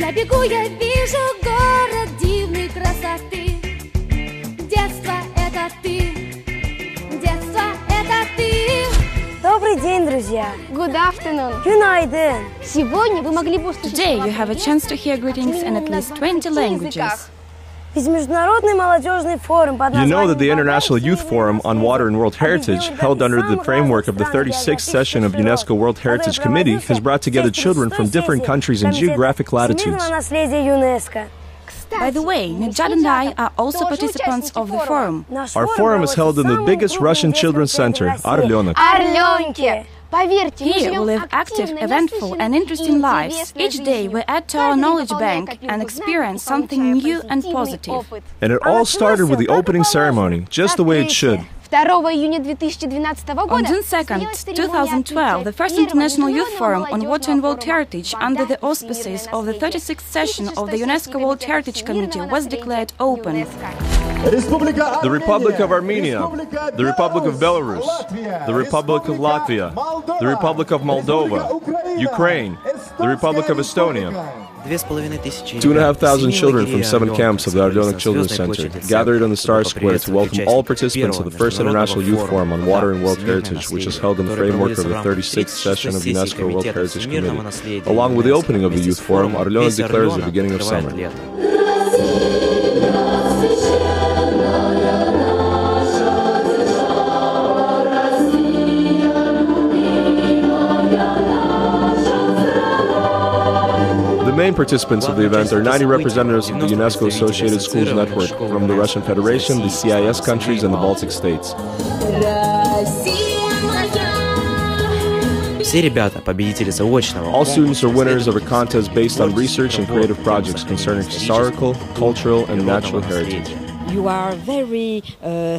Я бегу, я вижу город дивной красоты. Детство — это ты, детство — это ты. Добрый день, друзья! Good afternoon. Günaydın! Сегодня вы могли бы услышать Today you have a chance to hear greetings in at least 20 languages. Ведь Международный молодежный форум под You know названием that the International Youth Forum on Water and World Heritage, held under the framework of the 36th session of UNESCO World Heritage Committee, has brought together children from different countries and geographic latitudes. Всемирного наследия ЮНЕСКО. By the way, Nijad and I are also participants of the forum. Our forum is held in the biggest Russian children's center, Orlenok. Орленки. Поверьте, мы Here we живем live active, активной, eventful and interesting lives. Each day we add to our knowledge bank and experience something new and positive. And it all started with the opening ceremony, just the way it should. 2 июня 2012 On года June 2nd, 2012, the first International Youth Forum on Water and World Heritage, under the auspices of the 36th session of the UNESCO World Heritage Committee, was declared open. The Republic of Armenia, the Republic of Belarus, the Republic of Latvia, the Republic of Moldova, Ukraine, the Republic of Estonia. 2,500 children from 7 camps of the Orlenok Children's Center gathered on the Star Square to welcome all participants of the first International Youth Forum on Water and World Heritage, which is held in the framework of the 36th session of UNESCO World Heritage Committee. Along with the opening of the Youth Forum, Orlenok declares the beginning of summer. The main participants of the event are 90 representatives of the UNESCO Associated Schools Network from the Russian Federation, the CIS countries, and the Baltic states. All students are winners of a contest based on research and creative projects concerning historical, cultural, and natural heritage. You are very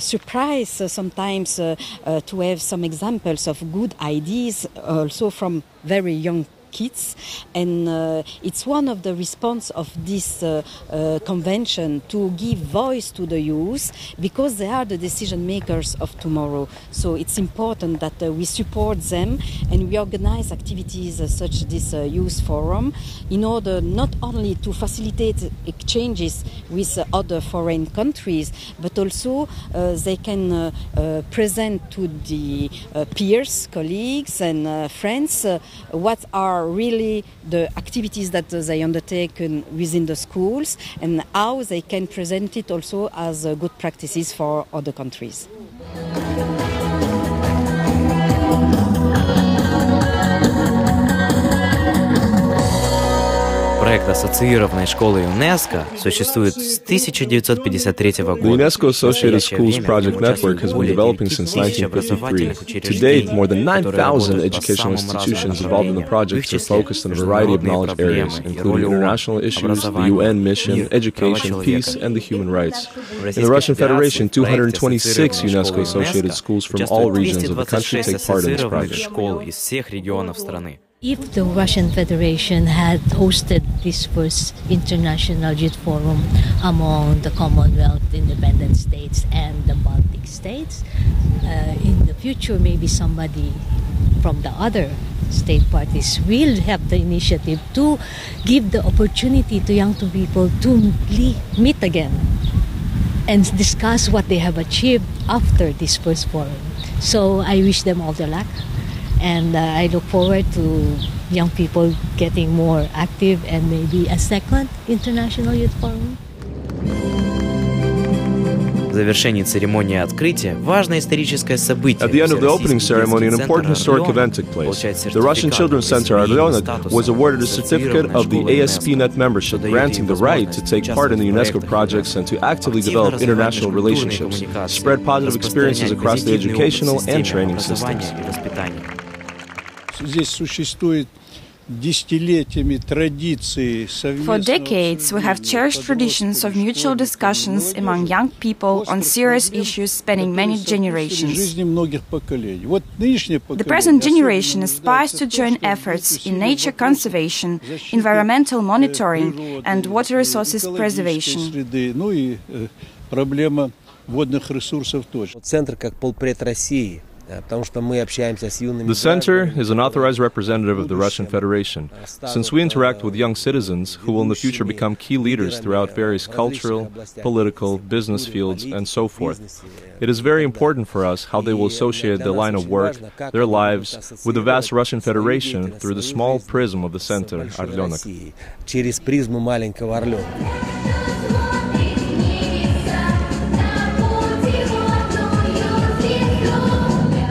surprised sometimes to have some examples of good ideas also from very young kids, and it's one of the response of this convention to give voice to the youth, because they are the decision makers of tomorrow. So it's important that we support them, and we organize activities such as this youth forum in order not only to facilitate exchanges with other foreign countries, but also they can present to the peers, colleagues and friends what are really the activities that they undertake within the schools, and how they can present it also as good practices for other countries. Проект ассоциированной школы ЮНЕСКО существует с 1953 года. The UNESCO Associated Schools Project Network has been developing since 1953. To date, more than 9,000 educational institutions involved in the project are focused on a variety of knowledge areas, including international issues, the UN mission, education, peace, and the human rights. In the Russian Federation, 226 UNESCO Associated schools from all regions of the country take part in this project. If the Russian Federation had hosted this first International Youth Forum among the Commonwealth independent states and the Baltic states, in the future maybe somebody from the other state parties will have the initiative to give the opportunity to young people to meet again and discuss what they have achieved after this first forum. So I wish them all the luck. And I look forward to young people getting more active and maybe a second International Youth Forum. В завершении церемонии открытия важное историческое событие. At the end of the opening ceremony, an important historic event took place. The Russian Children's Center Orlenok was awarded a certificate of the ASP.NET membership, granting the right to take part in the UNESCO projects and to actively develop international relationships, spread positive experiences across the educational and training systems. For decades, we have cherished traditions of mutual discussions among young people on serious issues spanning many generations. The present generation aspires to join efforts in nature conservation, environmental monitoring, and water resources preservation. Центр как полпред России The center is an authorized representative of the Russian Federation, since we interact with young citizens who will in the future become key leaders throughout various cultural, political, business fields, and so forth. It is very important for us how they will associate their line of work, their lives, with the vast Russian Federation through the small prism of the center, Orленок.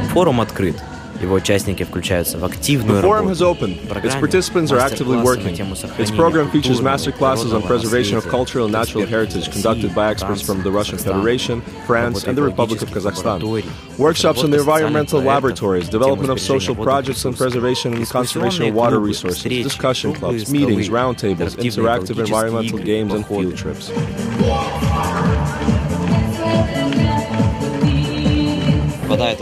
Форум открыт. Его участники включаются в активную работу. The forum has opened. Its participants are actively working. Its program features master classes on preservation of cultural and natural heritage conducted by experts from the Russian Federation, France, and the Republic of Kazakhstan. Workshops in the environmental laboratories, development of social projects on preservation and conservation of water resources, discussion clubs, meetings, roundtables, interactive environmental games, and field trips. Water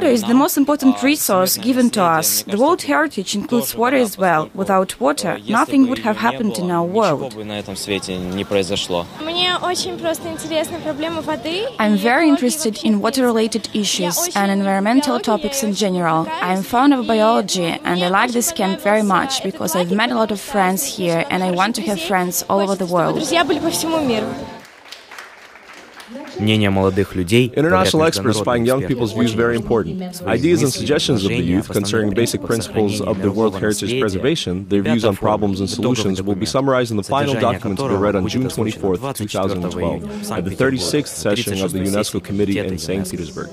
is the most important resource given to us. The World Heritage includes water as well. Without water, nothing would have happened in our world. I'm very interested in water-related issues and environmental topics in general. I am fond of biology and I like this camp very much because I've met a lot of friends here and I want to have friends all over the world. International experts find young people's views very important. Ideas and suggestions of the youth concerning basic principles of the World Heritage preservation, their views on problems and solutions will be summarized in the final document to be read on June 24, 2012, at the 36th session of the UNESCO Committee in St. Petersburg.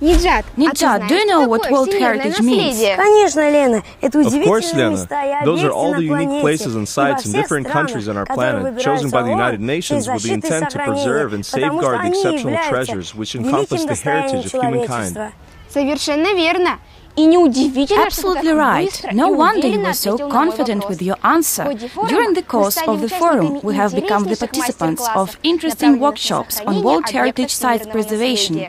Nihat, do you know what World Heritage means? Конечно, Lena. Это Of course, Lena. Those are all the unique places and sites in different countries on our planet, chosen by the United Nations with the intent to preserve and safeguard the exceptional treasures which encompass the heritage of humankind. Совершенно верно. Absolutely right. No wonder you were so confident with your answer. During the course of the forum, we have become the participants of interesting workshops on World Heritage Site preservation.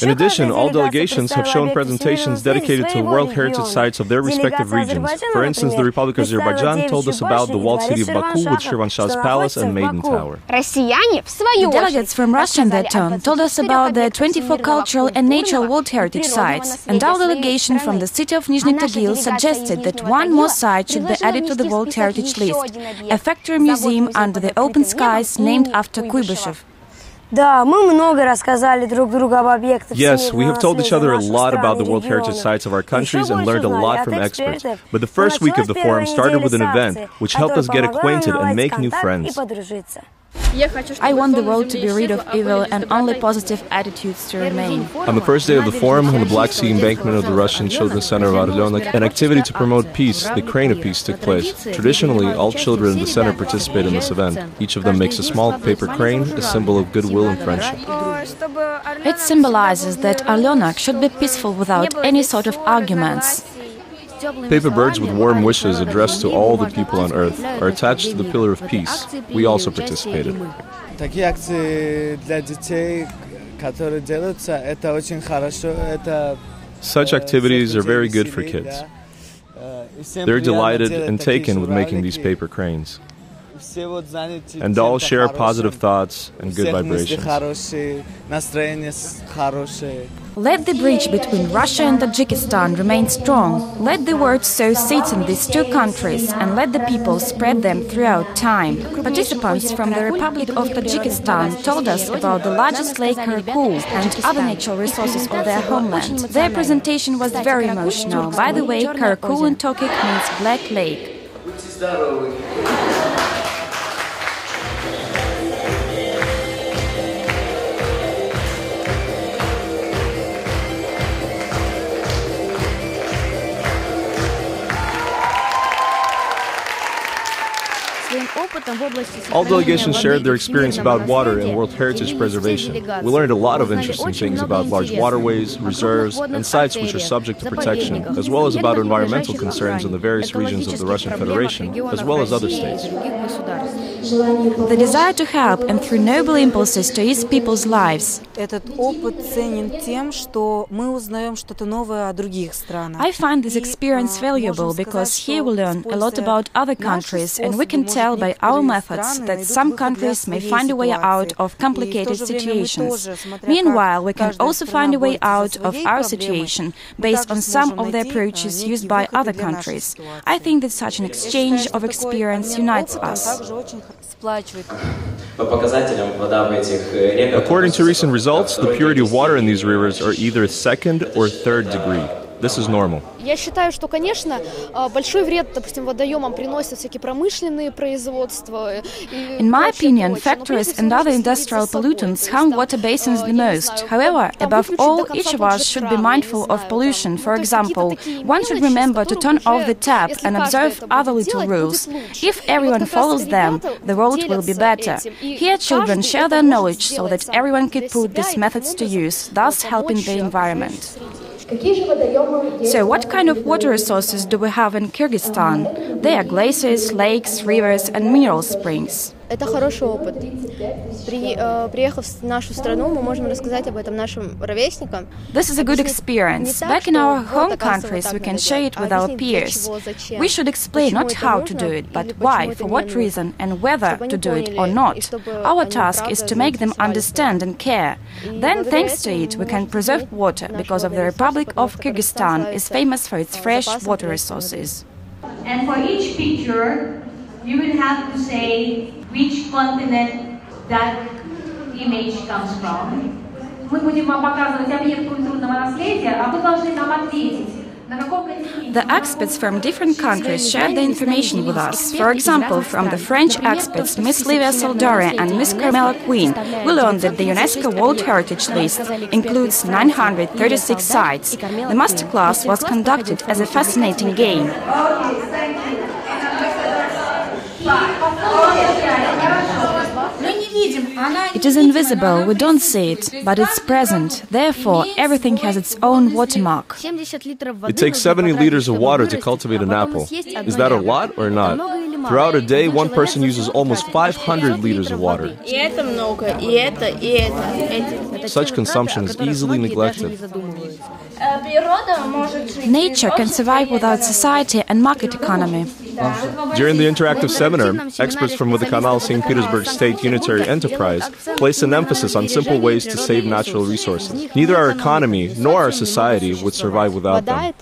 In addition, all delegations have shown presentations dedicated to World Heritage sites of their respective regions. For instance, the Republic of Azerbaijan told us about the walled city of Baku with Shirvanshah's Palace and Maiden Tower. The delegates from Russia in their turn told us about the 24 cultural and natural World Heritage sites, and our delegation from the city of Nizhny Tagil suggested that one more site should be added to the World Heritage list, a factory museum under the open skies named after Kuybyshev. Yes, we have told each other a lot about the World Heritage sites of our countries and learned a lot from experts. But the first week of the forum started with an event which helped us get acquainted and make new friends. I want the world to be rid of evil and only positive attitudes to remain. On the first day of the forum, on the Black Sea embankment of the Russian Children's Center of Orленок, an activity to promote peace, the Crane of Peace, took place. Traditionally, all children in the center participate in this event. Each of them makes a small paper crane, a symbol of goodwill and friendship. It symbolizes that Orленok should be peaceful without any sort of arguments. Paper birds with warm wishes addressed to all the people on Earth are attached to the Pillar of Peace. We also participated. Such activities are very good for kids. They're delighted and taken with making these paper cranes. And all share positive thoughts and good vibrations. Let the bridge between Russia and Tajikistan remain strong. Let the word sow seeds in these two countries and let the people spread them throughout time. Participants from the Republic of Tajikistan told us about the largest lake Karakul and other natural resources of their homeland. Their presentation was very emotional. By the way, Karakul in Turkic means Black Lake. All delegations shared their experience about water and World Heritage preservation. We learned a lot of interesting things about large waterways, reserves, and sites which are subject to protection, as well as about environmental concerns in the various regions of the Russian Federation, as well as other states. The desire to help and through noble impulses to ease people's lives. I find this experience valuable because here we learn a lot about other countries and we can tell by our methods that some countries may find a way out of complicated situations. Meanwhile, we can also find a way out of our situation based on some of the approaches used by other countries. I think that such an exchange of experience unites us. According to recent results, the purity of water in these rivers are either second or third degree. This is normal. Я считаю, что, конечно, большой вред, допустим, водоемам приносят всякие промышленные производства. In my opinion, factories and other industrial pollutants harm water basins the most. However, above all, each of us should be mindful of pollution. For example, one should remember to turn off the tap and observe other little rules. If everyone follows them, the world will be better. Here, children share their knowledge so that everyone could put these methods to use, thus helping the environment. So, what kind of water resources do we have in Kyrgyzstan? There are glaciers, lakes, rivers and mineral springs. Это хороший опыт. Приехав в нашу страну, мы можем рассказать об этом нашим ровесникам. This is a good experience. Back in our home countries, we can share it with our peers. We should explain not how to do it, but why, for what reason, and whether to do it or not. Our task is to make them understand and care. Then, thanks to it, we can preserve water, because of the Republic of Kyrgyzstan is famous for its fresh water resources. And for each picture, you will have to say which continent that image comes from. Мы будем вам показывать объект культурного наследия, а вы должны нам ответить. The experts from different countries shared the information with us. For example, from the French experts Miss Livia Soldari and Miss Carmela Queen, we learned that the UNESCO World Heritage List includes 936 sites. The masterclass was conducted as a fascinating game. It is invisible, we don't see it, but it's present. Therefore, everything has its own watermark. It takes 70 liters of water to cultivate an apple. Is that a lot or not? Throughout a day, one person uses almost 500 liters of water. Such consumption is easily neglected. Nature can survive without society and market economy. During the interactive seminar, experts from Водоканал St. Petersburg State Unitary Enterprise placed an emphasis on simple ways to save natural resources. Neither our economy nor our society would survive without them.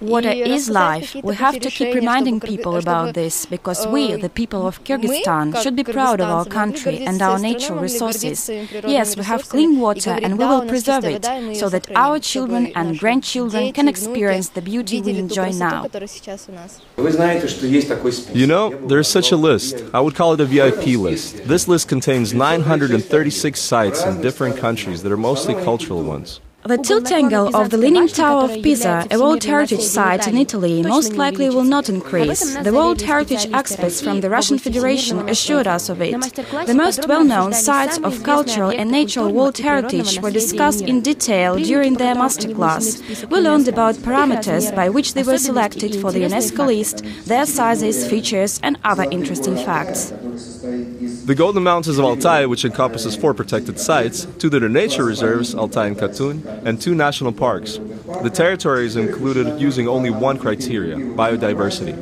Water is life. We have to keep reminding people about this, because we, the people of Kyrgyzstan, should be proud of our country and our natural resources. Yes, we have clean water and we will preserve it, so that our children and grandchildren can experience the beauty we enjoy now. You know, there is such a list. I would call it a VIP list. This list contains 936 sites in different countries that are mostly cultural ones. The tilt angle of the Leaning Tower of Pisa, a World Heritage Site in Italy, most likely will not increase. The World Heritage experts from the Russian Federation assured us of it. The most well-known sites of cultural and natural World Heritage were discussed in detail during their masterclass. We learned about parameters by which they were selected for the UNESCO list, their sizes, features and other interesting facts. The Golden Mountains of Altai, which encompasses 4 protected sites, 2 that are nature reserves, Altai and Katun, and 2 national parks. The territory is included using only one criteria: biodiversity.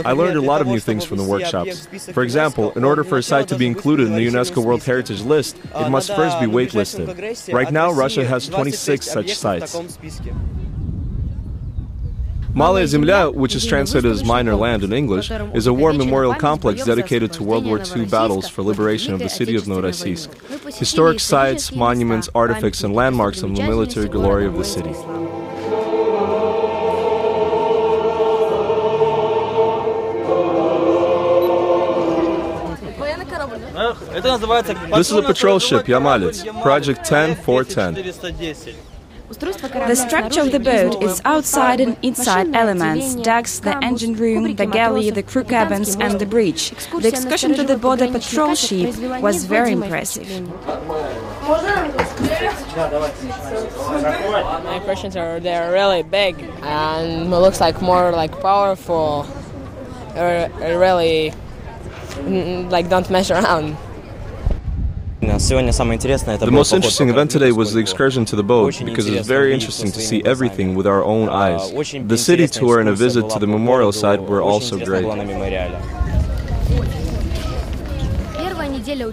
I learned a lot of new things from the workshops. For example, in order for a site to be included in the UNESCO World Heritage List, it must first be waitlisted. Right now, Russia has 26 such sites. Malaya Zemlya, which is translated as minor land in English, is a war memorial complex dedicated to World War II battles for liberation of the city of Novorossiysk. Historic sites, monuments, artifacts, and landmarks of the military glory of the city. This is a patrol ship, Yamalets, Project 10410. The structure of the boat is outside and inside elements: decks, the engine room, the galley, the crew cabins and the bridge. The excursion to the border patrol ship was very impressive. My impressions are they're really big and it looks like more like powerful. Really like don't mess around. The most interesting event today was the excursion to the boat, because it's very interesting to see everything with our own eyes. The city tour and a visit to the memorial site were also great.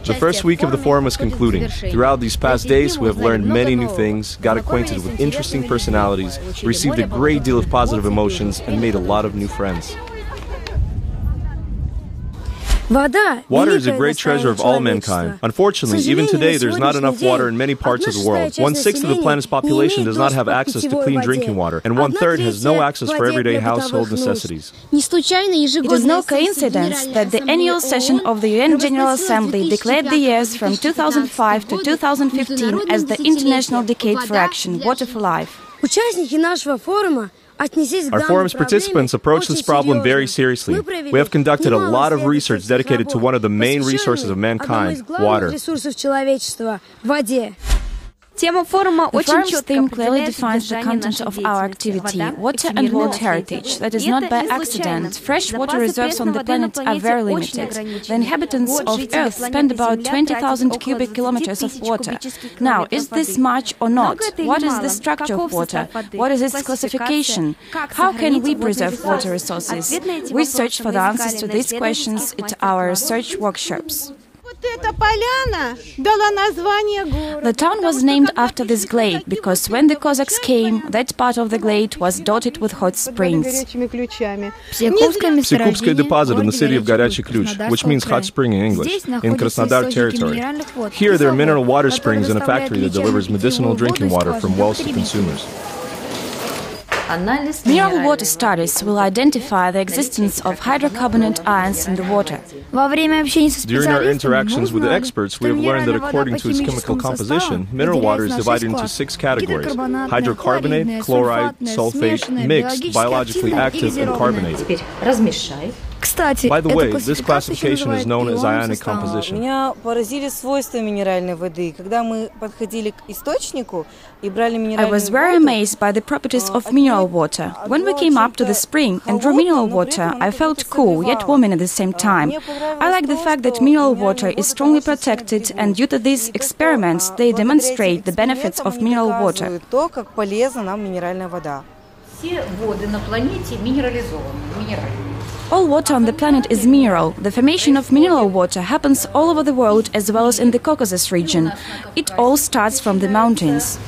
The first week of the forum is concluding. Throughout these past days, we have learned many new things, got acquainted with interesting personalities, received a great deal of positive emotions, and made a lot of new friends. Water is a great treasure of all mankind. Unfortunately, even today, there's not enough water in many parts of the world. 1/6 of the planet's population does not have access to clean drinking water, and 1/3 has no access for everyday household necessities. It is no coincidence that the annual session of the UN General Assembly declared the years from 2005 to 2015 as the International Decade for Action, Water for Life. Our forum's participants approach this problem very seriously. We have conducted a lot of research dedicated to one of the main resources of mankind, water. The forum's theme clearly defines the content of our activity, water and world heritage. That is not by accident. Fresh water reserves on the planet are very limited. The inhabitants of Earth spend about 20,000 cubic kilometers of water. Now, is this much or not? What is the structure of water? What is its classification? How can we preserve water resources? We search for the answers to these questions at our research workshops. The town was named after this glade because when the Cossacks came, that part of the glade was dotted with hot springs. Psikupskoye deposit in the city of Горячий Ключ, which means hot spring in English, in Krasnodar territory. Here there are mineral water springs and a factory that delivers medicinal drinking water from wells to consumers. Mineral water studies will identify the existence of hydrocarbonate ions in the water. During our interactions with the experts, we have learned that according to its chemical composition, mineral water is divided into 6 categories: hydrocarbonate, chloride, sulfate, mixed, biologically active, and carbonate. By the way, this classification is known as ionic composition. Меня поразили свойства минеральной воды. Когда мы подходили к источнику и брали минеральную воду, I was very amazed by the properties of mineral water. When we came up to the spring and drew mineral water, I felt cool yet warm at the same time. I like the fact that mineral water is strongly protected, and due to these experiments, they demonstrate the benefits of mineral water. то, как полезна нам минеральная вода. Все воды на планете минерализованы, минеральные. All water on the planet is mineral. The formation of mineral water happens all over the world as well as in the Caucasus region. It all starts from the mountains.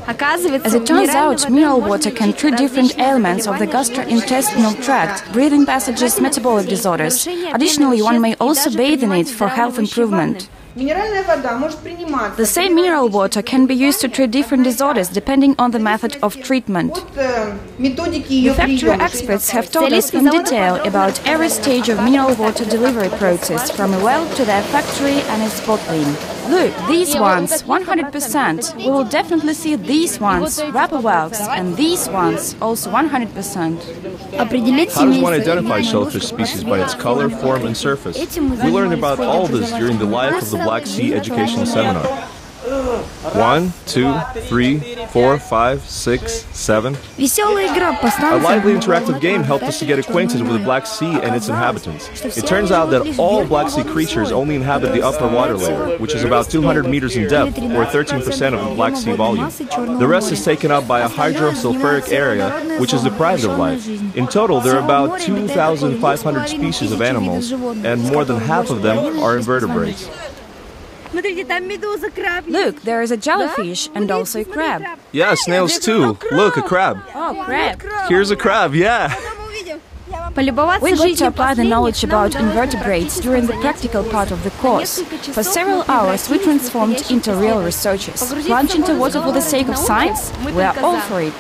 As it turns out, mineral water can treat different ailments of the gastrointestinal tract, breathing passages, metabolic disorders. Additionally, one may also bathe in it for health improvement. The same mineral water can be used to treat different disorders depending on the method of treatment. The factory experts have told us in detail about every stage of mineral water delivery process, from a well to their factory and its bottling. Look, these ones, 100%. We will definitely see these ones, wrapper wells, and these ones, also 100%. How does one identify shellfish species by its color, form, and surface? We learned about all this during the Life of the Black Sea educational seminar. 1, 2, 3, 4, 5, 6, 7. A lively interactive game helped us to get acquainted with the Black Sea and its inhabitants. It turns out that all Black Sea creatures only inhabit the upper water layer, which is about 200 meters in depth, or 13% of the Black Sea volume. The rest is taken up by a hydrosulfuric area, which is deprived of life. In total, there are about 2,500 species of animals, and more than half of them are invertebrates. Look, there is a jellyfish and also a crab. Yeah, snails too. Look, a crab. Oh, crab. Here's a crab, yeah. We got to apply the knowledge about invertebrates during the practical part of the course. For several hours, we transformed into real researchers. Plunge into water for the sake of science? We are all for it.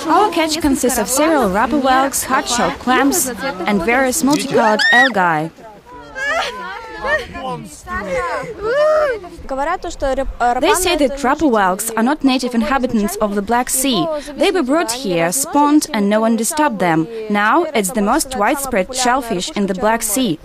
Our catch consists of several wrapper whelks, hard-shell clams, and various multicolored algae. They say that wrapper whelks are not native inhabitants of the Black Sea. They were brought here, spawned, and no one disturbed them. Now it's the most widespread shellfish in the Black Sea.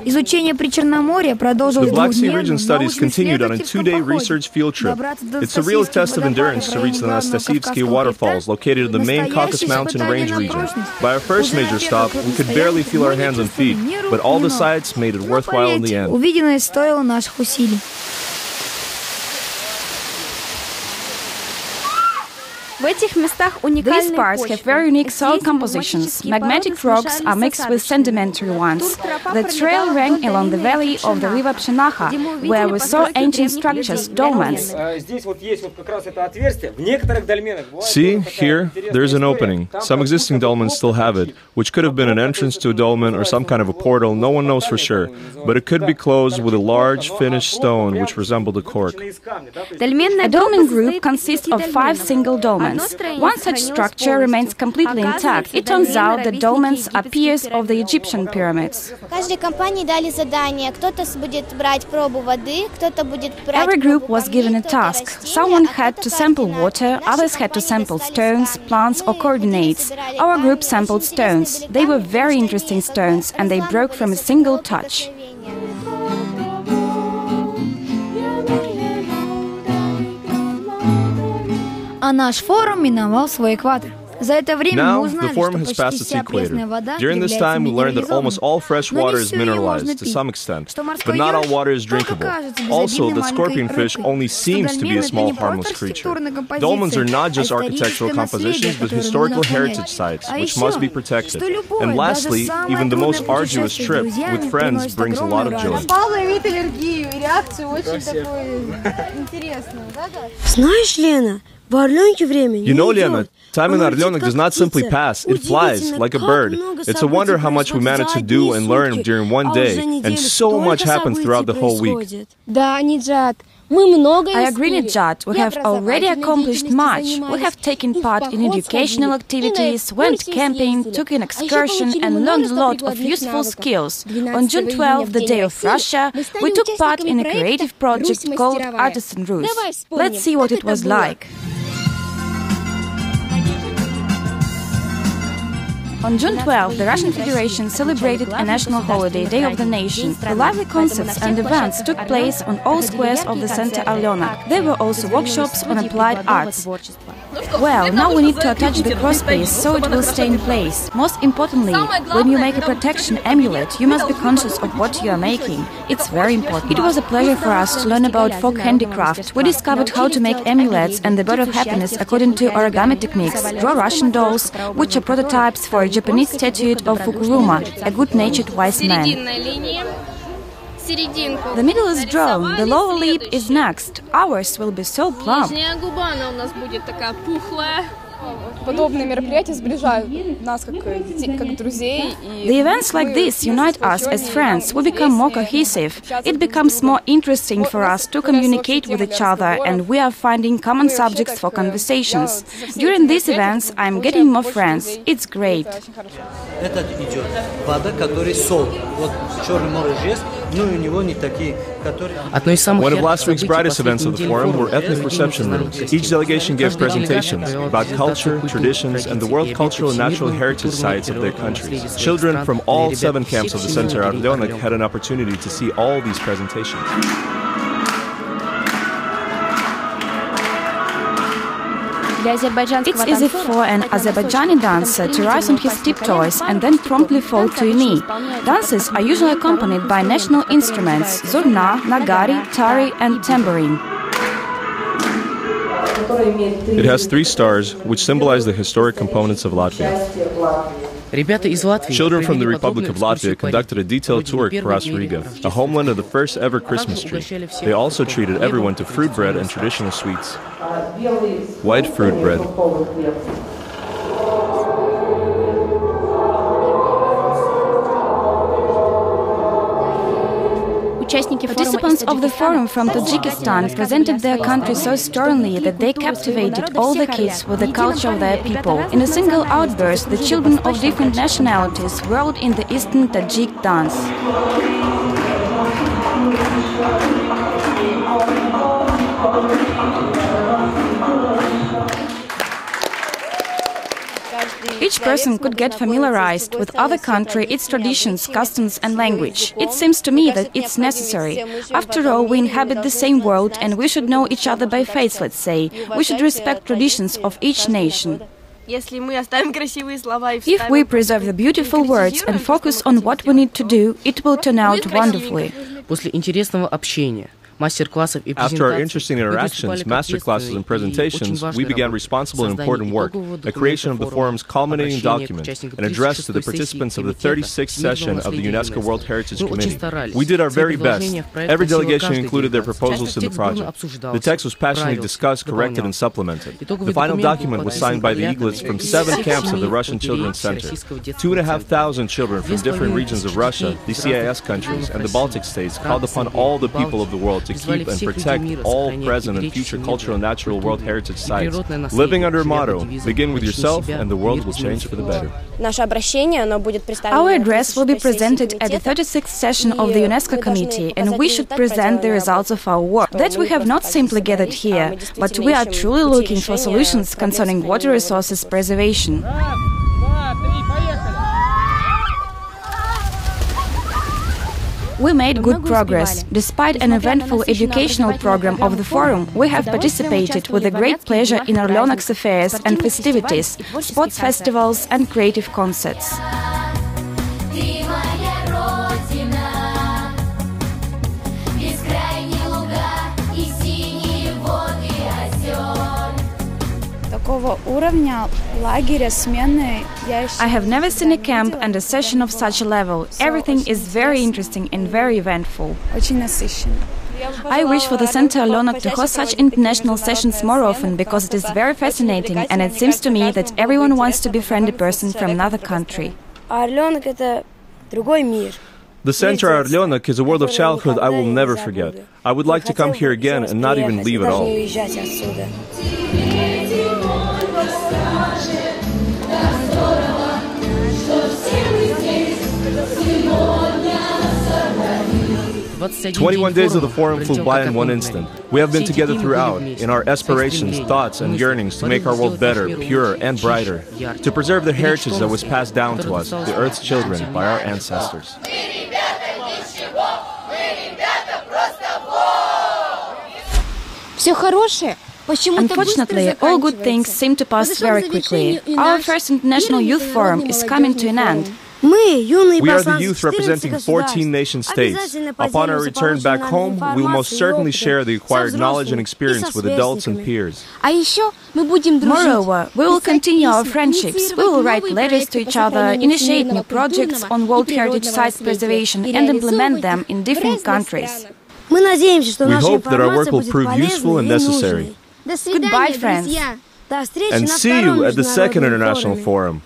Изучение Причерноморья продолжилось The Black Sea двухдневным region studies continued on a two-day research field trip. It's a real test of endurance to reach the Anastasievsky waterfalls, located in the main Caucasus Mountain range region. By our first major stop, we could barely feel our hands and feet, but all the sights made it worthwhile in the end. Увиденное стоило наших усилий. These parts have very unique soil compositions. Magmatic rocks are mixed with sedimentary ones. The trail ran along the valley of the river Pshinacha, where we saw ancient structures, dolmens. See, here, there's an opening. Some existing dolmens still have it, which could have been an entrance to a dolmen or some kind of a portal, no one knows for sure. But it could be closed with a large finished stone which resembled a cork. A dolmen group consists of 5 single dolmens. One such structure remains completely intact. It turns out that dolmens are piers of the Egyptian pyramids. Every group was given a task. Someone had to sample water, others had to sample stones, plants or coordinates. Our group sampled stones. They were very interesting stones and they broke from a single touch. А наш форум миновал свой экватор. За это время мы Now, узнали, the forum что has почти passed its вся пресная equator. вода During this является time, we learned that almost all fresh минерализованной. water is mineralized to some extent, but not all water is drinkable. Also, the scorpionfish only seems to be a small, harmless creature. Dolmens are not just architectural compositions, but historical heritage sites, which must be protected. And lastly, even the most arduous trip with friends brings a lot of joy. Знаешь, Лена, в Орленке время не You know, идет. Lena, time in Orlenek does not simply pass, it flies like a bird. It's a wonder how much we managed to do and learn during one day, and so much happens throughout the whole week. I agree, Nijat. We have already accomplished much. We have taken part in educational activities, went camping, took an excursion and learned a lot of useful skills. On June 12, the Day of Russia, we took part in a creative project called Artisan Ruse. Let's see what it was like. On June 12, the Russian Federation celebrated a national holiday, Day of the Nation. The lively concerts and events took place on all squares of the center Orlenek. There were also workshops on applied arts. Well, now we need to attach the crosspiece so it will stay in place. Most importantly, when you make a protection amulet, you must be conscious of what you are making. It's very important. It was a pleasure for us to learn about folk handicraft. We discovered how to make amulets and the bird of happiness according to origami techniques, draw Russian dolls, which are prototypes for a Japanese statue of Fukuruma, a good-natured wise man. The middle is drawn, the lower lip is next. Ours will be so plump. The events like this unite us as friends. We become more cohesive. It becomes more interesting for us to communicate with each other, and we are finding common subjects for conversations. During these events, I am getting more friends. It's great. One of last week's brightest events of the forum were ethnic reception rooms. Each delegation gave presentations about culture, traditions, and the world cultural and natural heritage sites of their countries. Children from all 7 camps of the Center Orlenek had an opportunity to see all these presentations. It's easy for an Azerbaijani dancer to rise on his tiptoes and then promptly fall to a knee. Dances are usually accompanied by national instruments: zurna, nagari, tari and tambourine. It has 3 stars, which symbolize the historic components of Latvia. Children from the Republic of Latvia conducted a detailed tour across Riga, a homeland of the first ever Christmas tree. They also treated everyone to fruit bread and traditional sweets. White fruit bread. Participants of the forum from Tajikistan presented their country so sternly that they captivated all the kids with the culture of their people. In a single outburst, the children of different nationalities whirled in the Eastern Tajik dance. each person could get familiarized with other country, its traditions, customs and language. It seems to me that it's necessary. After all, we inhabit the same world and we should know each other by face, let's say. We should respect traditions of each nation. If we preserve the beautiful words and focus on what we need to do, it will turn out wonderfully. After our interesting interactions, masterclasses and presentations, we began responsible and important work, the creation of the forum's culminating document, an address to the participants of the 36th session of the UNESCO World Heritage Committee. We did our very best. Every delegation included their proposals in the project. The text was passionately discussed, corrected and supplemented. The final document was signed by the eaglets from 7 camps of the Russian Children's Center. 2,500 children from different regions of Russia, the CIS countries and the Baltic states called upon all the people of the world to keep and protect all present and future cultural and natural World Heritage sites. Living under a motto, begin with yourself and the world will change for the better. Our address will be presented at the 36th session of the UNESCO Committee, and we should present the results of our work. That we have not simply gathered here, but we are truly looking for solutions concerning water resources preservation. We made good progress. Despite an eventful educational program of the forum, we have participated with a great pleasure in Orleanok's affairs and festivities, sports festivals and creative concerts. I have never seen a camp and a session of such a level. Everything is very interesting and very eventful. I wish for the Center Orleanok to host such international sessions more often, because it is very fascinating and it seems to me that everyone wants to befriend a person from another country. The Center Orleanok is a world of childhood I will never forget. I would like to come here again and not even leave at all. 21 days of the forum flew by in one instant. We have been together throughout, in our aspirations, thoughts and yearnings to make our world better, purer and brighter, to preserve the heritage that was passed down to us, the Earth's children, by our ancestors. Unfortunately, all good things seem to pass very quickly. Our first International Youth Forum is coming to an end. We are the youth representing 14 nation-states. Upon our return back home, we will most certainly share the acquired knowledge and experience with adults and peers. Moreover, we will continue our friendships. We will write letters to each other, initiate new projects on World Heritage Sites preservation and implement them in different countries. We hope that our work will prove useful and necessary. Goodbye, friends. And see you at the Second International Forum.